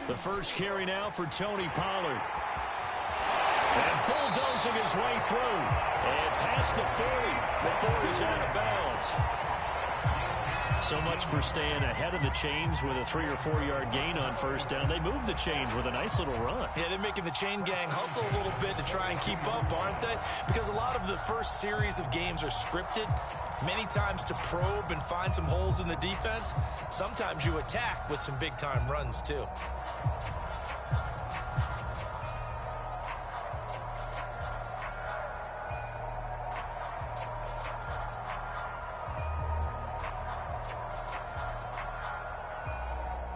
The first carry now for Tony Pollard. And bulldozing his way through. And past the 40 before he's out of bounds. So much for staying ahead of the chains with a 3 or 4 yard gain on first down. They moved the chains with a nice little run. Yeah, they're making the chain gang hustle a little bit to try and keep up, aren't they? Because a lot of the first series of games are scripted, many times to probe and find some holes in the defense. Sometimes you attack with some big-time runs, too.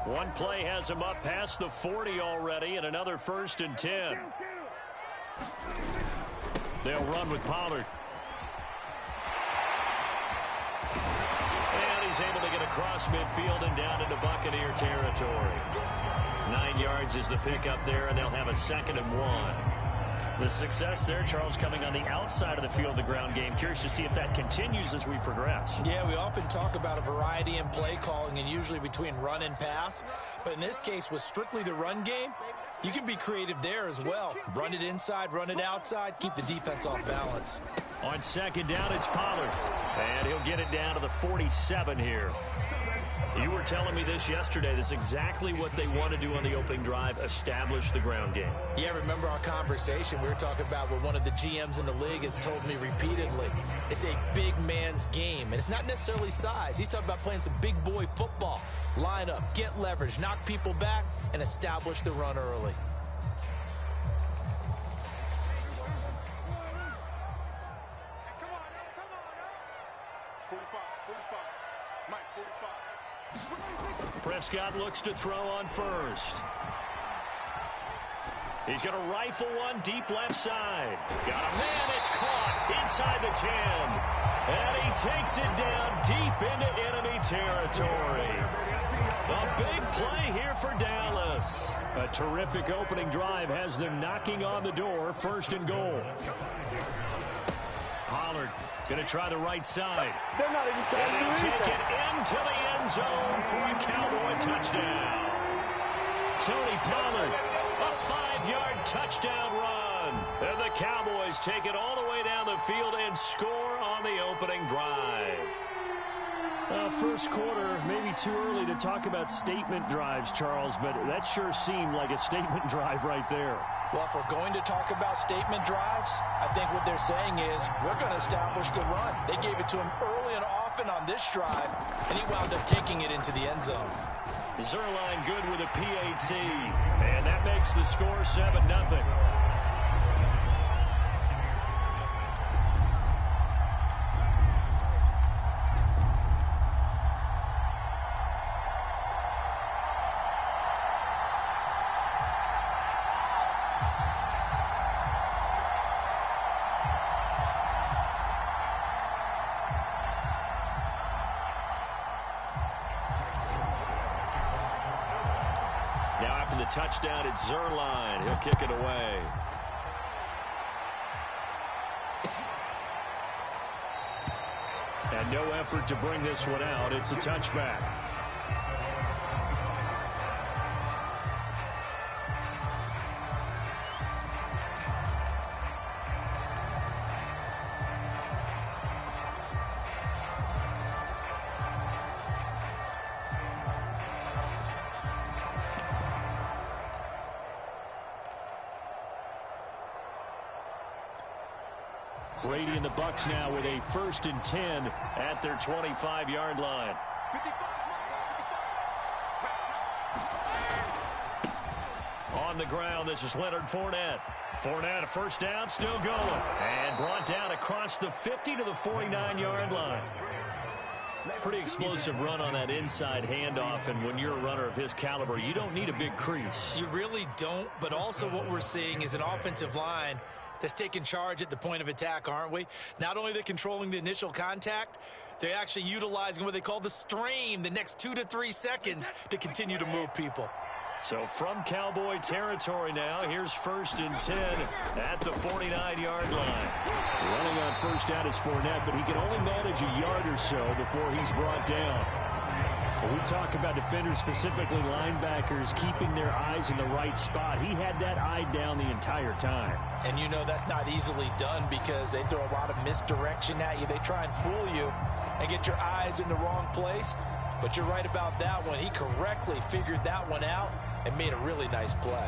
One play has him up past the 40 already, and another 1st and 10. They'll run with Pollard. And he's able to get across midfield and down into Buccaneer territory. 9 yards is the pickup there, and they'll have a 2nd and 1. The success there, Charles, coming on the outside of the field, the ground game. Curious to see if that continues as we progress. Yeah, we often talk about a variety in play calling and usually between run and pass. But in this case, with strictly the run game, you can be creative there as well. Run it inside, run it outside, keep the defense off balance. On 2nd down, it's Pollard. And he'll get it down to the 47 here. You were telling me this yesterday. This is exactly what they want to do on the opening drive, establish the ground game. Yeah, remember our conversation? We were talking about what one of the GMs in the league has told me repeatedly. It's a big man's game, and it's not necessarily size. He's talking about playing some big boy football. Line up, get leverage, knock people back, and establish the run early. Prescott looks to throw on first. He's going to rifle one deep left side. Got a man, it's caught inside the 10. And he takes it down deep into enemy territory. A big play here for Dallas. A terrific opening drive has them knocking on the door, 1st and goal. Pollard going to try the right side. They're not even trying and to take it into the end zone for a Cowboy touchdown. Tony Pollard, a 5-yard touchdown run. And the Cowboys take it all the way down the field and score on the opening drive. First quarter, maybe too early to talk about statement drives, Charles, but that sure seemed like a statement drive right there. Well, if we're going to talk about statement drives, I think what they're saying is we're going to establish the run. They gave it to him early and often on this drive, and he wound up taking it into the end zone. Zerline good with a PAT, and that makes the score 7-0. Touchdown at Zerline. He'll kick it away. And no effort to bring this one out. It's a touchback. Brady and the Bucs now with a 1st and 10 at their 25-yard line. On the ground, this is Leonard Fournette. Fournette, a 1st down, still going. And brought down across the 50 to the 49-yard line. Pretty explosive run on that inside handoff, and when you're a runner of his caliber, you don't need a big crease. You really don't, but also what we're seeing is an offensive line that's taking charge at the point of attack, aren't we? Not only are they controlling the initial contact, they're actually utilizing what they call the strain, the next 2 to 3 seconds, to continue to move people. So from Cowboy territory now, here's 1st and 10 at the 49-yard line. Running on 1st down is Fournette, but he can only manage a yard or so before he's brought down. When we talk about defenders, specifically linebackers, keeping their eyes in the right spot, he had that eye down the entire time. And you know that's not easily done because they throw a lot of misdirection at you. They try and fool you and get your eyes in the wrong place. But you're right about that one. He correctly figured that one out and made a really nice play.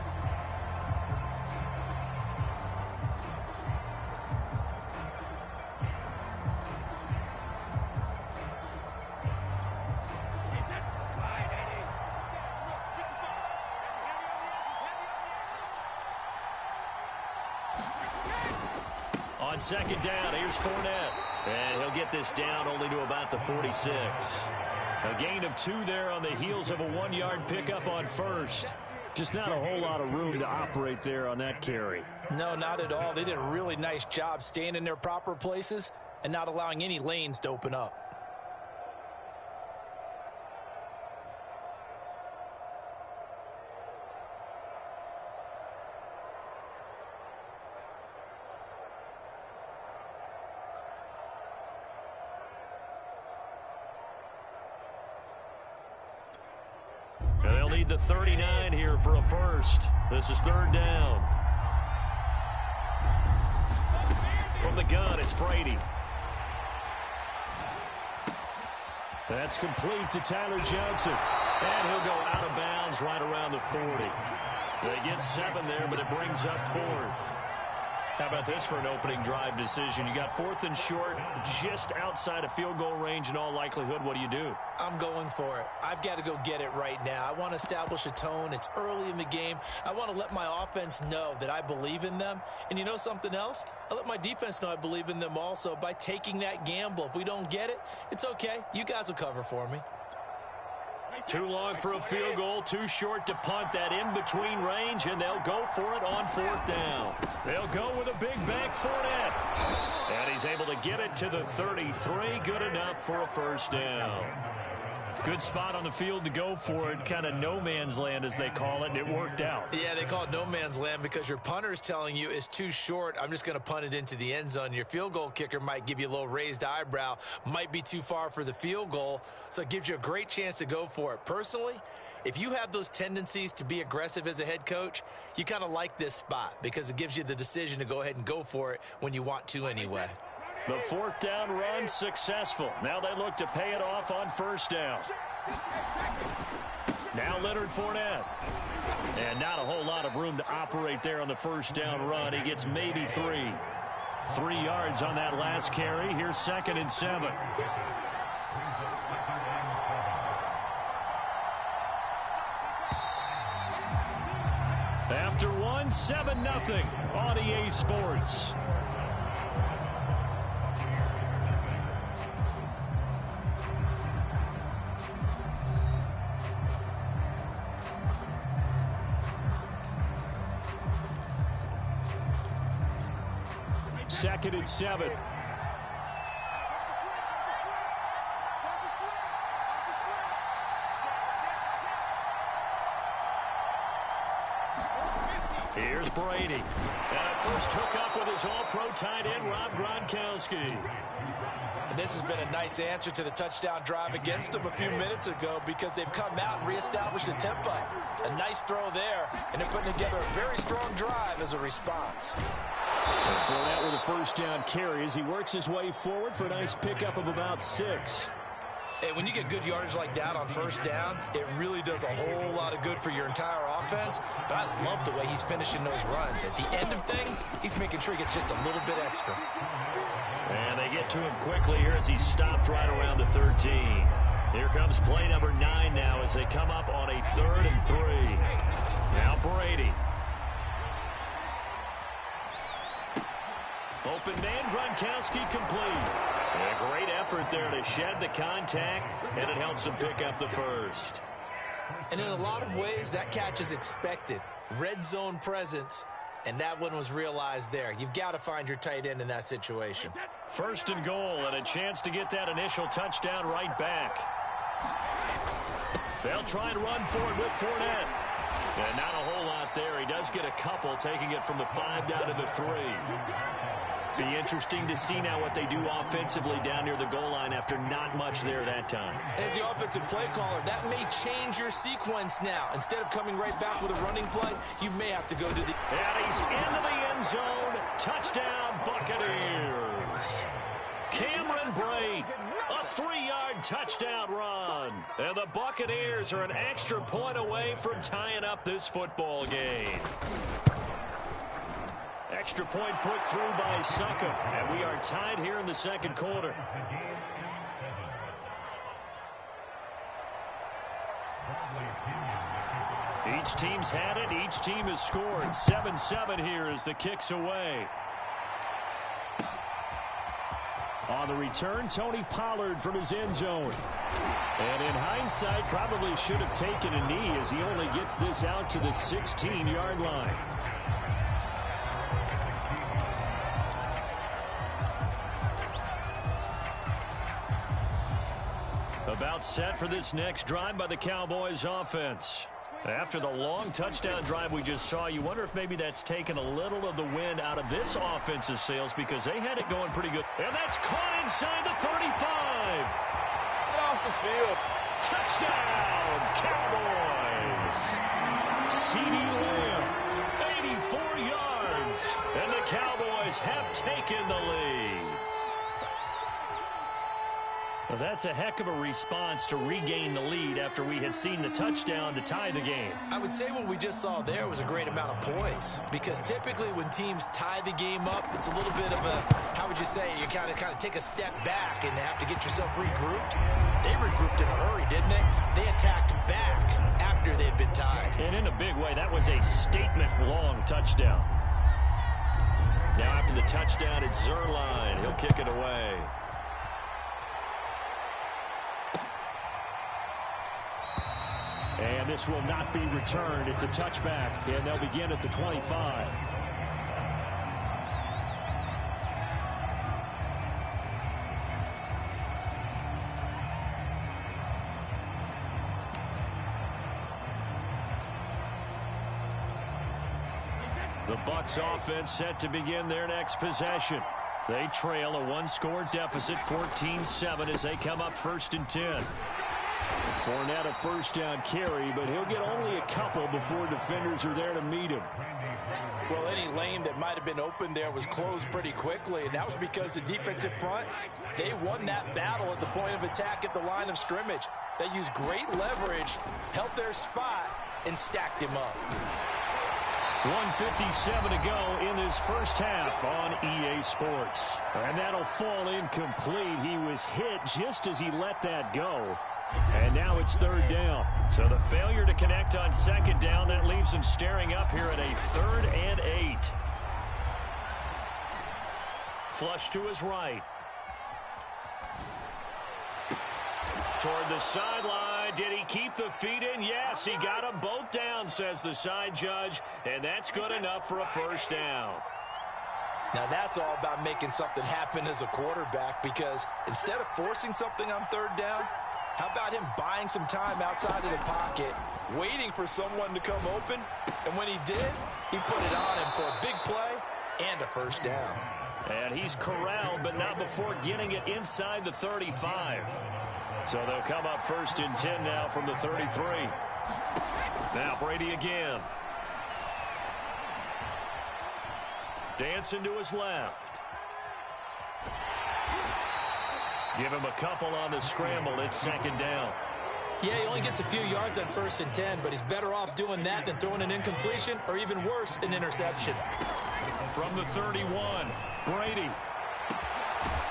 On second down, here's Fournette. And he'll get this down only to about the 46. A gain of 2 there on the heels of a 1-yard pickup on first. Just not a whole lot of room to operate there on that carry. No, not at all. They did a really nice job staying in their proper places and not allowing any lanes to open up. They'll need the 39 here for a first. This is third down. From the gun, it's Brady. That's complete to Tyler Johnson. And he'll go out of bounds right around the 40. They get 7 there, but it brings up 4th. How about this for an opening drive decision? You got 4th and short, just outside of field goal range in all likelihood. What do? I'm going for it. I've got to go get it right now. I want to establish a tone. It's early in the game. I want to let my offense know that I believe in them. And you know something else? I let my defense know I believe in them also by taking that gamble. If we don't get it, it's okay. You guys will cover for me. Too long for a field goal, too short to punt. That in-between range, and they'll go for it on 4th down. They'll go with a big bank Fournette. And he's able to get it to the 33. Good enough for a first down. Good spot on the field to go for it. Kind of no man's land, as they call it, and it worked out. Yeah, they call it no man's land because your punter is telling you it's too short. I'm just going to punt it into the end zone. Your field goal kicker might give you a little raised eyebrow, might be too far for the field goal, so it gives you a great chance to go for it. Personally, if you have those tendencies to be aggressive as a head coach, you kind of like this spot because it gives you the decision to go ahead and go for it when you want to anyway. The 4th down run successful. Now they look to pay it off on first down. Now Leonard Fournette. And not a whole lot of room to operate there on the first down run. He gets maybe 3. 3 yards on that last carry. Here's 2nd and 7. After 1, 7-0 on EA Sports. Second and 7. Here's Brady. And a first hookup with his all-pro tight end, Rob Gronkowski. And this has been a nice answer to the touchdown drive against them a few minutes ago because they've come out and reestablished the tempo. A nice throw there, and they're putting together a very strong drive as a response. And Fournette with a first down carry as he works his way forward for a nice pickup of about 6. Hey, when you get good yardage like that on first down, it really does a whole lot of good for your entire offense. But I love the way he's finishing those runs. At the end of things, he's making sure he gets just a little bit extra. And they get to him quickly here as he stopped right around the 13. Here comes play number 9 now as they come up on a 3rd and 3. Now Brady. Open man, Gronkowski complete. And a great effort there to shed the contact, and it helps him pick up the first. And in a lot of ways, that catch is expected. Red zone presence, and that one was realized there. You've got to find your tight end in that situation. 1st and goal, and a chance to get that initial touchdown right back. They'll try and run for it with Fournette. And not a whole lot there. He does get a couple, taking it from the 5 down to the 3. Be interesting to see now what they do offensively down near the goal line after not much there that time. As the offensive play caller, that may change your sequence now. Instead of coming right back with a running play, you may have to go to the... And he's into the end zone. Touchdown, Buccaneers. Cameron Brate, a 3-yard touchdown run. And the Buccaneers are an extra point away from tying up this football game. Extra point put through by Suckup, and we are tied here in the second quarter. Each team's had it. Each team has scored. 7-7 here as the kick's away. On the return, Tony Pollard from his end zone. And in hindsight, probably should have taken a knee as he only gets this out to the 16-yard line. About set for this next drive by the Cowboys offense. After the long touchdown drive we just saw, you wonder if maybe that's taken a little of the wind out of this offense's sails because they had it going pretty good. And that's caught inside the 35. Off the field. Touchdown, Cowboys. CeeDee Lamb, 84 yards. And the Cowboys have taken the lead. Well, that's a heck of a response to regain the lead after we had seen the touchdown to tie the game. I would say what we just saw there was a great amount of poise, because typically when teams tie the game up, it's a little bit of a, how would you say, you kind of take a step back and have to get yourself regrouped. They regrouped in a hurry, didn't they? They attacked back after they'd been tied. And in a big way, that was a statement-long touchdown. Now after the touchdown, it's Zuerlein. He'll kick it away. And this will not be returned. It's a touchback, and they'll begin at the 25. The Bucs offense set to begin their next possession. They trail a one-score deficit, 14-7, as they come up 1st and 10. Fournette a first down carry, but he'll get only a couple before defenders are there to meet him. Well, any lane that might have been open there was closed pretty quickly, and that was because the defensive front, they won that battle at the point of attack at the line of scrimmage. They used great leverage, held their spot, and stacked him up. 1:57 to go in this first half on EA Sports. And that'll fall incomplete. He was hit just as he let that go. And now it's 3rd down. So the failure to connect on 2nd down, that leaves him staring up here at a 3rd and 8. Flush to his right. Toward the sideline. Did he keep the feet in? Yes, he got them both down, says the side judge. And that's good enough for a 1st down. Now that's all about making something happen as a quarterback, because instead of forcing something on 3rd down, how about him buying some time outside of the pocket, waiting for someone to come open, and when he did, he put it on him for a big play and a 1st down. And he's corralled, but not before getting it inside the 35. So they'll come up 1st and 10 now from the 33. Now Brady again. Dancing to his left. Give him a couple on the scramble. It's 2nd down. Yeah, he only gets a few yards on 1st and 10, but he's better off doing that than throwing an incompletion, or even worse, an interception. From the 31, Brady.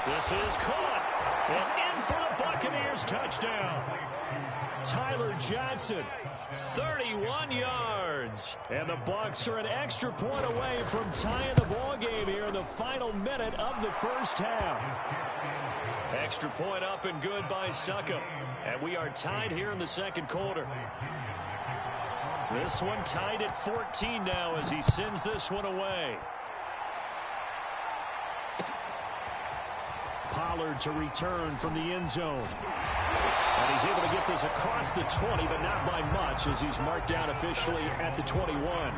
This is caught. And in for the Buccaneers touchdown. Tyler Johnson, 31 yards. And the Bucs are an extra point away from tying the ball game here in the final minute of the first half. Extra point up and good by Suckup. And we are tied here in the second quarter. This one tied at 14 now as he sends this one away. Pollard to return from the end zone. And he's able to get this across the 20, but not by much, as he's marked down officially at the 21.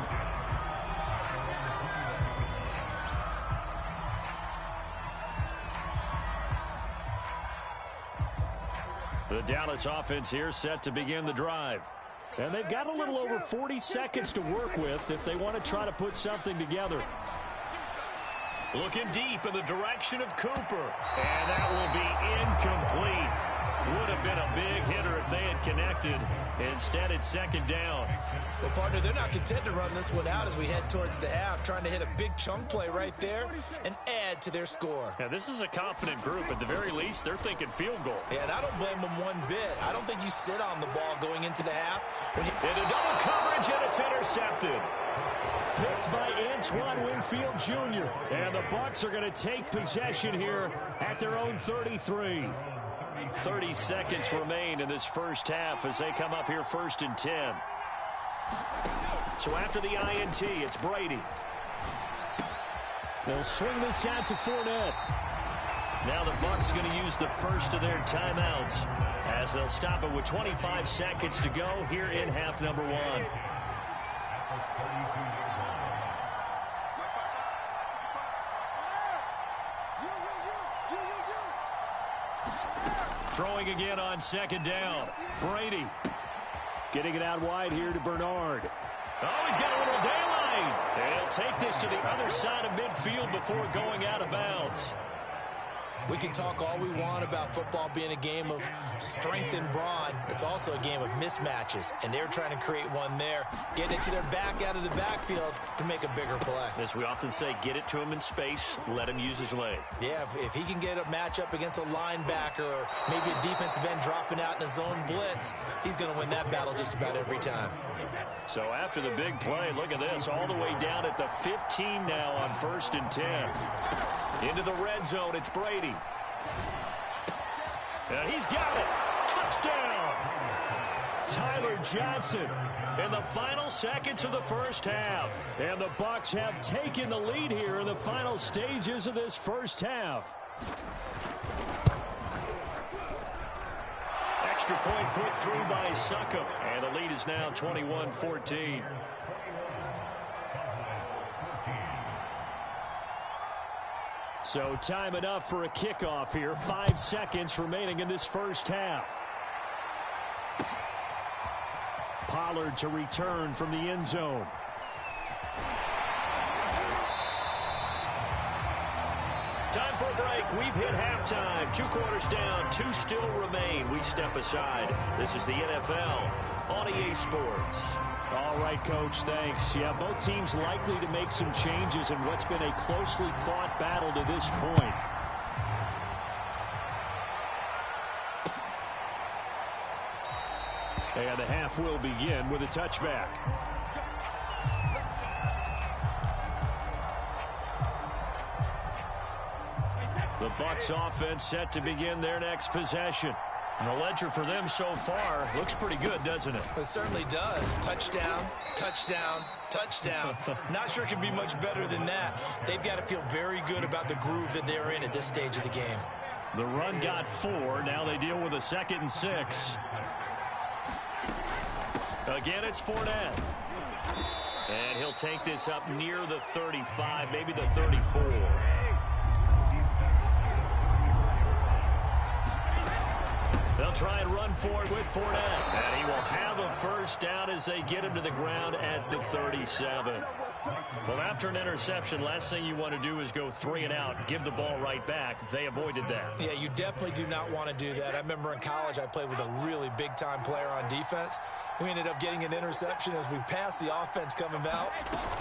Dallas offense here set to begin the drive. And they've got a little over 40 seconds to work with if they want to try to put something together. Looking deep in the direction of Cooper. And that will be incomplete. Would have been a big hitter if they had connected. Instead, it's second down. Well, partner, they're not content to run this one out as we head towards the half, trying to hit a big chunk play right there and add to their score. Yeah, this is a confident group. At the very least, they're thinking field goal. Yeah, and I don't blame them one bit. I don't think you sit on the ball going into the half. Into double coverage, and it's intercepted. Picked by Antoine Winfield Jr. And the Bucs are going to take possession here at their own 33. 30 seconds remain in this first half as they come up here first and 10. So after the INT, it's Brady. They'll swing this out to Fournette. Now the Bucs going to use the first of their timeouts as they'll stop it with 25 seconds to go here in half number one. Throwing again on second down. Brady. Getting it out wide here to Bernard. Oh, he's got a little daylight. They'll take this to the other side of midfield before going out of bounds. We can talk all we want about football being a game of strength and brawn. It's also a game of mismatches, and they're trying to create one there, getting it to their back out of the backfield to make a bigger play. As we often say, get it to him in space, let him use his leg. Yeah, if he can get a matchup against a linebacker or maybe a defensive end dropping out in a zone blitz, he's going to win that battle just about every time. So after the big play, look at this, all the way down at the 15 now on first and 10. Into the red zone, it's Brady. And he's got it. Touchdown. Tyler Johnson in the final seconds of the first half. And the Bucs have taken the lead here in the final stages of this first half. Extra point put through by Succop. And the lead is now 21-14. So time enough for a kickoff here. 5 seconds remaining in this first half. Pollard to return from the end zone. Time for a break. We've hit halftime. 2 quarters down. 2 still remain. We step aside. This is the NFL on EA Sports. All right, Coach, thanks. Yeah, both teams likely to make some changes in what's been a closely fought battle to this point. And the half will begin with a touchback. The Bucs offense set to begin their next possession. And the ledger for them so far looks pretty good, doesn't it? It certainly does. Touchdown, touchdown, touchdown. Not sure it can be much better than that. They've got to feel very good about the groove that they're in at this stage of the game. The run got 4. Now they deal with a 2nd and 6. Again, it's Fournette. And he'll take this up near the 35, maybe the 34. They'll try and run for it with Fournette. And he will have a first down as they get him to the ground at the 37. Well, after an interception, last thing you want to do is go 3 and out, give the ball right back. They avoided that. Yeah, you definitely do not want to do that. I remember in college I played with a really big-time player on defense. We ended up getting an interception as we passed the offense coming out.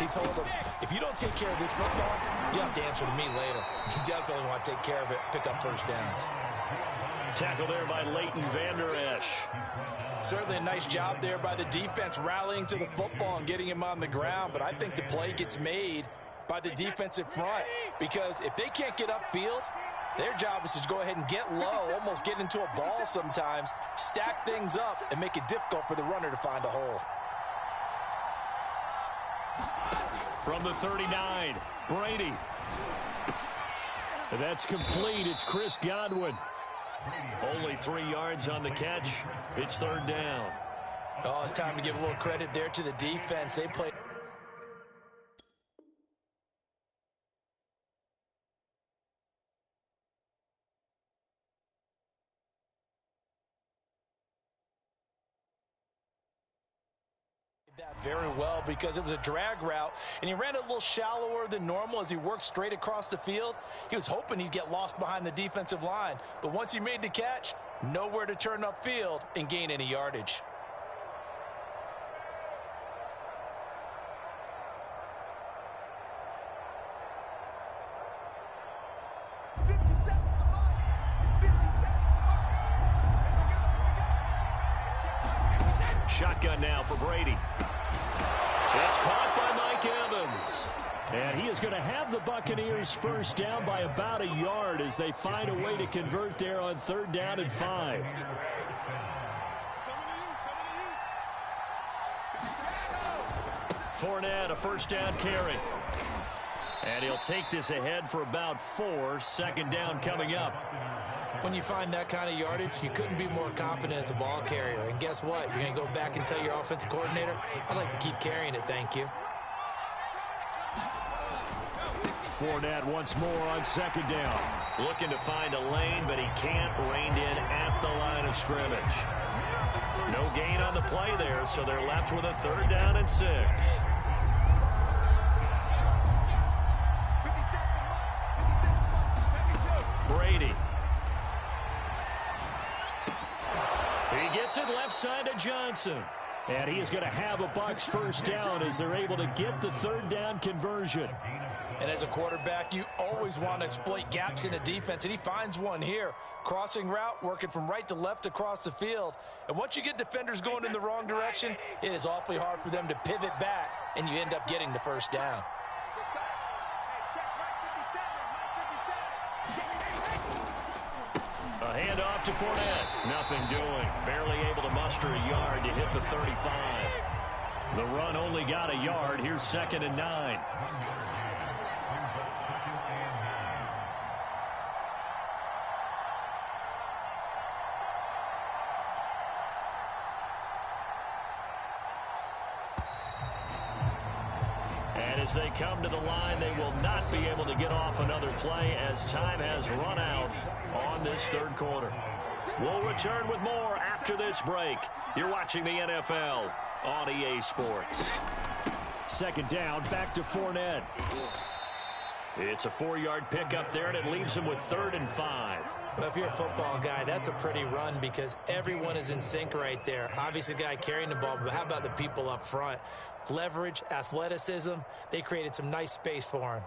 He told him, if you don't take care of this football, you have to answer to me later. You definitely want to take care of it, pick up first downs. Tackle there by Leighton Vander Esch. Certainly a nice job there by the defense rallying to the football and getting him on the ground, but I think the play gets made by the defensive front because if they can't get upfield, their job is to go ahead and get low, almost get into a ball sometimes, stack things up, and make it difficult for the runner to find a hole. From the 39, Brady. That's complete. It's Chris Godwin. Only 3 yards on the catch. It's 3rd down. Oh, it's time to give a little credit there to the defense. They played That very well because it was a drag route, and he ran a little shallower than normal as he worked straight across the field. He was hoping he'd get lost behind the defensive line, but once he made the catch, nowhere to turn upfield and gain any yardage. Shotgun now for Brady. It's caught by Mike Evans. And he is going to have the Buccaneers first down by about a yard as they find a way to convert there on 3rd down and 5. Fournette, a first down carry. And he'll take this ahead for about 4. 2nd down coming up. When you find that kind of yardage, you couldn't be more confident as a ball carrier. And guess what? You're going to go back and tell your offensive coordinator, I'd like to keep carrying it, thank you. Fournette once more on 2nd down. Looking to find a lane, but he can't. Reined in at the line of scrimmage. No gain on the play there, so they're left with a 3rd down and 6. Brady. He gets it left side to Johnson. And he is going to have a Bucs first down as they're able to get the 3rd down conversion. And as a quarterback, you always want to exploit gaps in a defense, and he finds one here. Crossing route, working from right to left across the field. And once you get defenders going in the wrong direction, it is awfully hard for them to pivot back, and you end up getting the first down. A handoff to Fournette. Nothing doing. Barely able to muster a yard to hit the 35. The run only got a yard. Here's 2nd and 9. And as they come to the line, they will not be able to get off another play as time has run out on this 3rd quarter. We'll return with more after this break. You're watching the NFL on EA Sports. 2nd down, back to Fournette. It's a 4-yard pickup there, and it leaves him with 3rd and 5. Well, if you're a football guy, that's a pretty run because everyone is in sync right there. Obviously, the guy carrying the ball, but how about the people up front? Leverage, athleticism, they created some nice space for him.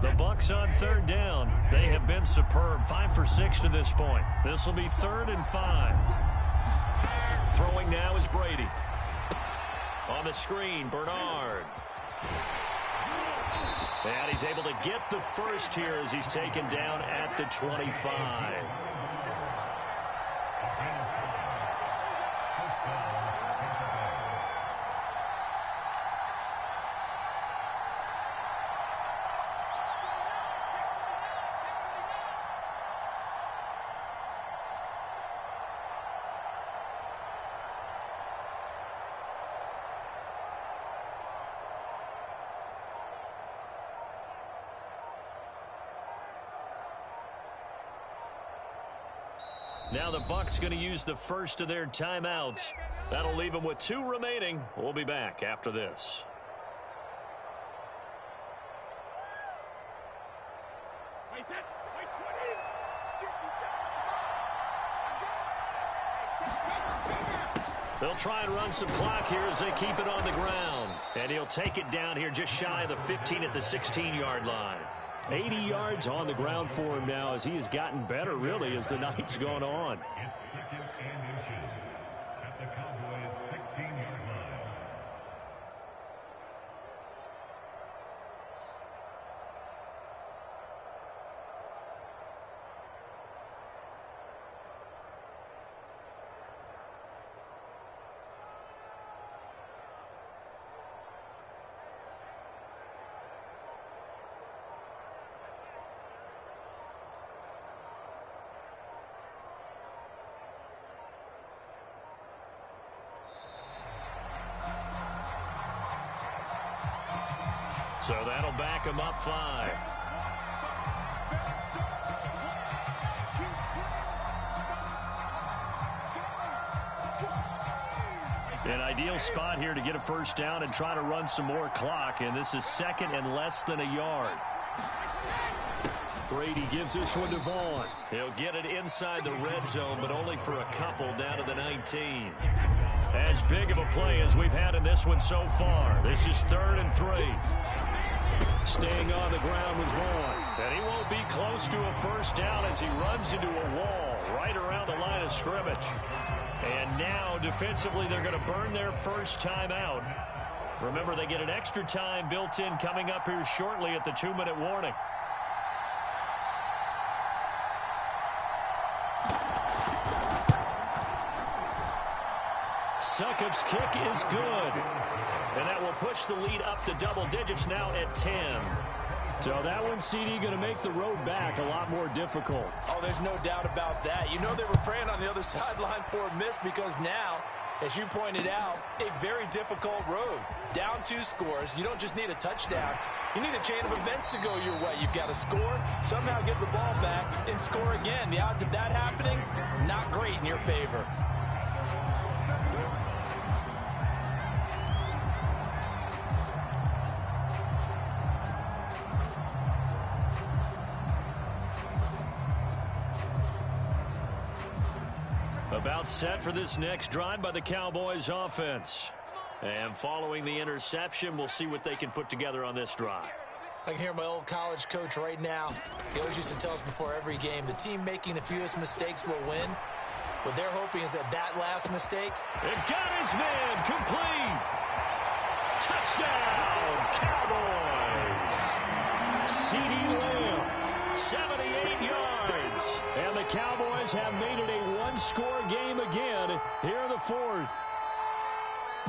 The Bucs on 3rd down. They have been superb. 5 for 6 to this point. This will be 3rd and 5. Throwing now is Brady. On the screen, Bernard. And he's able to get the first here as he's taken down at the 25. Now the Bucs going to use the first of their timeouts. That'll leave them with 2 remaining. We'll be back after this. They'll try and run some clock here as they keep it on the ground. And he'll take it down here just shy of the 15 at the 16-yard line. 80 yards on the ground for him now as he has gotten better, really, as the night's gone on. So that'll back them up 5. An ideal spot here to get a first down and try to run some more clock, and this is second and less than a yard. Brady gives this one to Vaughn. He'll get it inside the red zone, but only for a couple down to the 19. As big of a play as we've had in this one so far. This is 3rd and 3. Staying on the ground with Vaughn. And he won't be close to a first down as he runs into a wall right around the line of scrimmage. And now, defensively, they're going to burn their first time out. Remember, they get an extra time built in coming up here shortly at the 2-minute warning. Succop's kick is good. And that will push the lead up to double digits now at 10. So that one, CD, going to make the road back a lot more difficult. Oh, there's no doubt about that. You know they were praying on the other sideline for a miss because now, as you pointed out, a very difficult road. Down 2 scores. You don't just need a touchdown. You need a chain of events to go your way. You've got to score, somehow get the ball back, and score again. The odds of that happening, not great in your favor. About set for this next drive by the Cowboys offense. And following the interception, we'll see what they can put together on this drive. I can hear my old college coach right now. He always used to tell us before every game, the team making the fewest mistakes will win. What they're hoping is that last mistake. It got his man complete. Touchdown, Cowboys. CD Lamb, 78 yards. And the Cowboys have made it a one-score game again here in the 4th.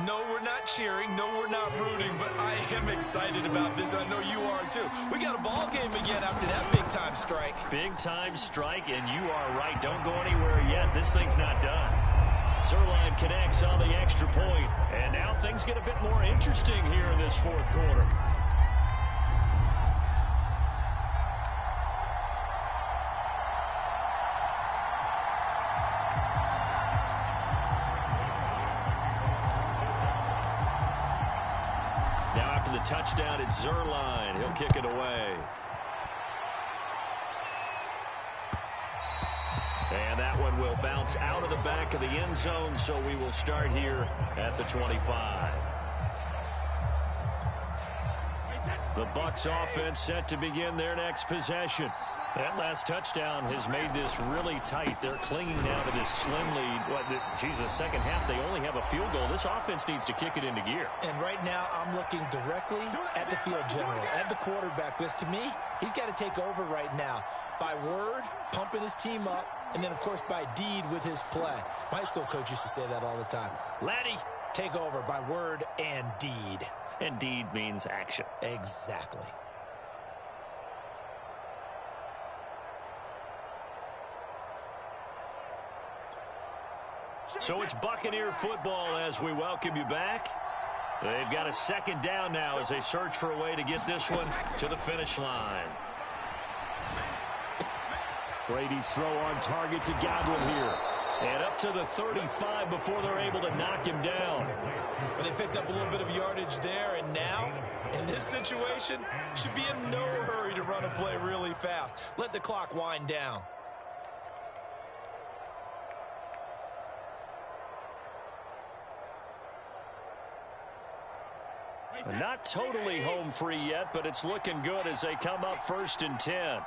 No, we're not cheering. No, we're not rooting. But I am excited about this. I know you are, too. We got a ball game again after that big-time strike. Big-time strike, and you are right. Don't go anywhere yet. This thing's not done. Zerline connects on the extra point. And now things get a bit more interesting here in this 4th quarter. Touchdown, it's Zerline. He'll kick it away. And that one will bounce out of the back of the end zone, so we will start here at the 25. The Bucs offense set to begin their next possession. That last touchdown has made this really tight. They're clinging now to this slim lead. Second half, they only have a field goal. This offense needs to kick it into gear. And right now, I'm looking directly at the field general, at the quarterback, because to me, he's got to take over right now. By word, pumping his team up, and then, of course, by deed with his play. My high school coach used to say that all the time. Laddie, take over by word and deed. And deed means action. Exactly. So it's Buccaneer football as we welcome you back. They've got a second down now as they search for a way to get this one to the finish line. Brady's throw on target to Godwin here. And up to the 35 before they're able to knock him down. But they picked up a little bit of yardage there, and now, in this situation, should be in no hurry to run a play really fast. Let the clock wind down. Not totally home free yet, but it's looking good as they come up 1st and 10.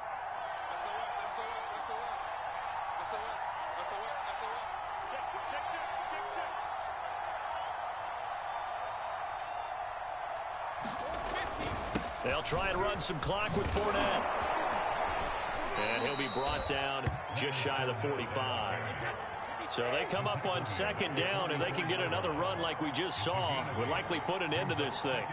They'll try and run some clock with Fournette. And he'll be brought down just shy of the 45. So they come up on 2nd down, and they can get another run like we just saw. Would likely put an end to this thing.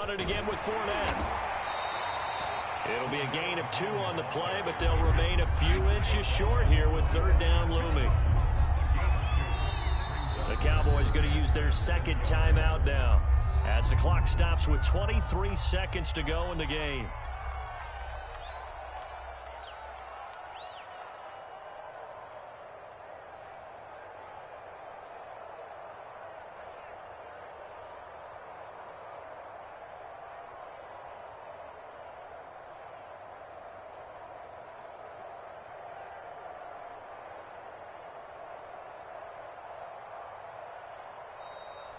run it again with Fournette. It'll be a gain of 2 on the play, but they'll remain a few inches short here with third down looming. The Cowboys going to use their second timeout now as the clock stops with 23 seconds to go in the game.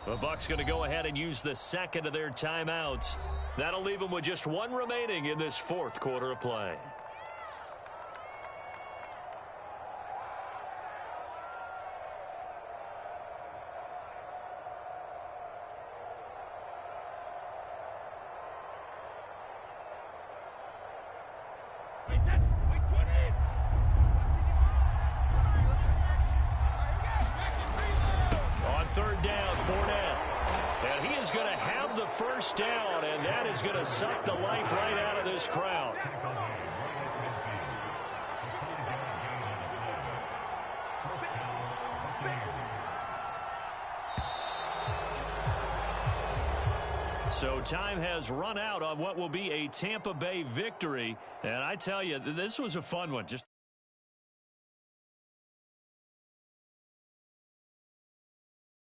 The Bucs going to go ahead and use the second of their timeouts. That'll leave them with just 1 remaining in this fourth quarter of play. Third down, Fournette. And he is going to have the first down, and that is going to suck the life right out of this crowd. So time has run out on what will be a Tampa Bay victory. And I tell you, this was a fun one. Just